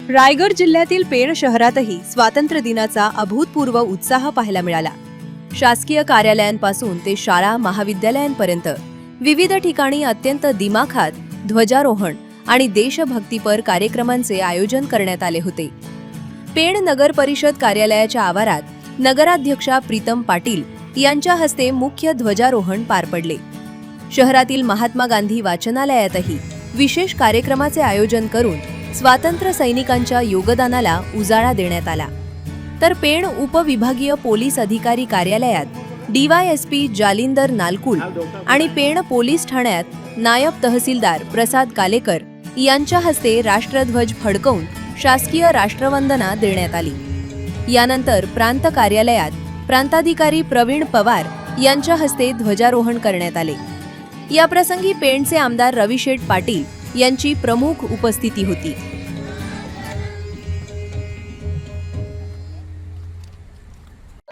रायगड जिल्ह्यातील पेण शहरातही स्वातंत्र्य दिनाचा अभूतपूर्व उत्साह पाहायला मिळाला। शासकीय कार्यालयांपासून ते शाळा महाविद्यालयांपर्यंत विविध ठिकाणी अत्यंत दिमाखात ध्वजारोहण आणि देशभक्तीपर कार्यक्रमांचे आयोजन करण्यात आले होते। पेण नगर परिषद कार्यालयाच्या आवारात नगराध्यक्षा प्रीतम पाटील यांच्या हस्ते मुख्य ध्वजारोहण पार पडले। शहरातील महात्मा गांधी वाचनालयातही विशेष कार्यक्रमाचे आयोजन करून स्वातंत्र्य सैनिकांच्या योगदानाला उजाळा देण्यात आला। तर पेण उपविभागीय पोलीस अधिकारी कार्यालयात डीवायएसपी जालिंदर नालकुल आणि पेण पोलीस ठाण्यात नायब तहसीलदार प्रसाद कालेकर यांच्या हस्ते राष्ट्रध्वज फडकवून शासकीय राष्ट्रवंदना देण्यात आली। यानंतर प्रांत कार्यालयात प्रांताधिकारी प्रवीण पवार यांच्या हस्ते ध्वजारोहण करण्यात आले। या प्रसंगी पेणचे आमदार रविशेठ पाटील यांची प्रमुख उपस्थिती होती।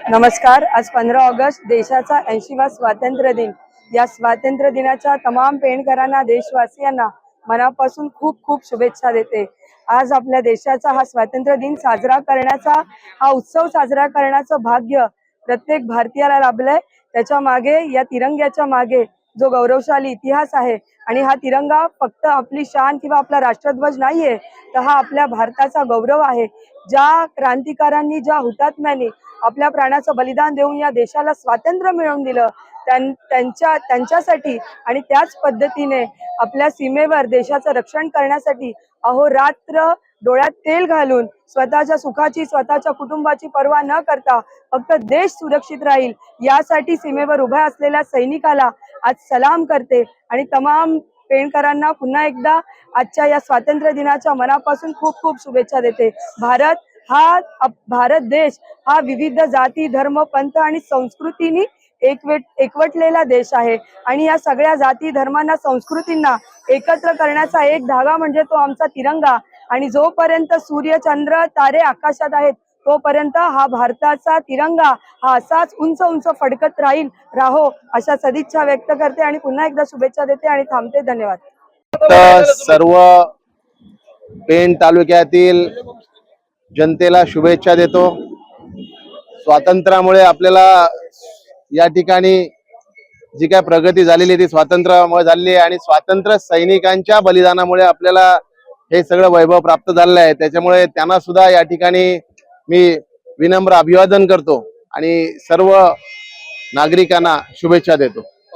नमस्कार। आज 15 ऑगस्ट देशाचा 80वा स्वातंत्र्य दिन। या स्वातंत्र्य दिनाच्या तमाम पेणकरांना देशवासियांना मनापासून खूप खूप शुभेच्छा देते। आज आपल्या देशाचा हा स्वातंत्र्य दिन साजरा करण्याचा, हा उत्सव साजरा करण्याचं भाग्य प्रत्येक भारतीयाला लाभलंय। त्याच्या मागे, या तिरंग्याच्या मागे जो गौरवशाली इतिहास आहे आणि हा तिरंगा फक्त आपली शान किंवा आपला राष्ट्रध्वज नाहीये, तर हा आपल्या भारताचा गौरव आहे। ज्या क्रांतिकारांनी, ज्या हुतात्म्यांनी आपल्या प्राणाचं बलिदान देऊन या देशाला स्वातंत्र्य मिळवून दिलं, त्यांच्यासाठी आणि त्याच पद्धतीने आपल्या सीमेवर देशाचं रक्षण करण्यासाठी अहोरात्र डोळ्यात तेल घालून स्वतःच्या सुखाची, स्वतःच्या कुटुंबाची पर्वा न करता फक्त देश सुरक्षित राहील यासाठी सीमेवर उभ्या असलेल्या सैनिकाला आज सलाम करते आणि तमाम पेणकरांना पुन्हा एकदा आजच्या या स्वातंत्र्य दिनाच्या मनापासून खूप खूप शुभेच्छा देते। भारत देश हा विविध जाती, धर्म, पंथ आणि संस्कृतींनी एकवटलेला देश आहे आणि या सगळ्या जाती, धर्मांना, संस्कृतींना एकत्र करण्याचा एक धागा म्हणजे तो आमचा तिरंगा। आणि जोपर्यंत सूर्य, चंद्र, तारे आकाशात आहेत तोपर्यंत हा भारताचा तिरंगा हा असाच उंच उंच फडकत राहो अशा सदिच्छा व्यक्त करते आणि पुन्हा एकदा शुभेच्छा देते आणि थांबते। धन्यवाद। सर्व पेण तालुक्यातील जनतेला शुभेच्छा देतो। स्वातंत्र्यामुळे आपल्याला या ठिकाणी जी काय प्रगती झालेली ती स्वातंत्र्यामुळे झालेली आहे आणि स्वातंत्र्य सैनिकांच्या बलिदानामुळे आपल्याला हे सगळं वैभव प्राप्त झालेलं आहे। त्याच्यामुळे त्यांना सुद्धा या ठिकाणी मी विनम्र अभिवादन करतो आणि सर्व नागरिकांना शुभेच्छा देतो।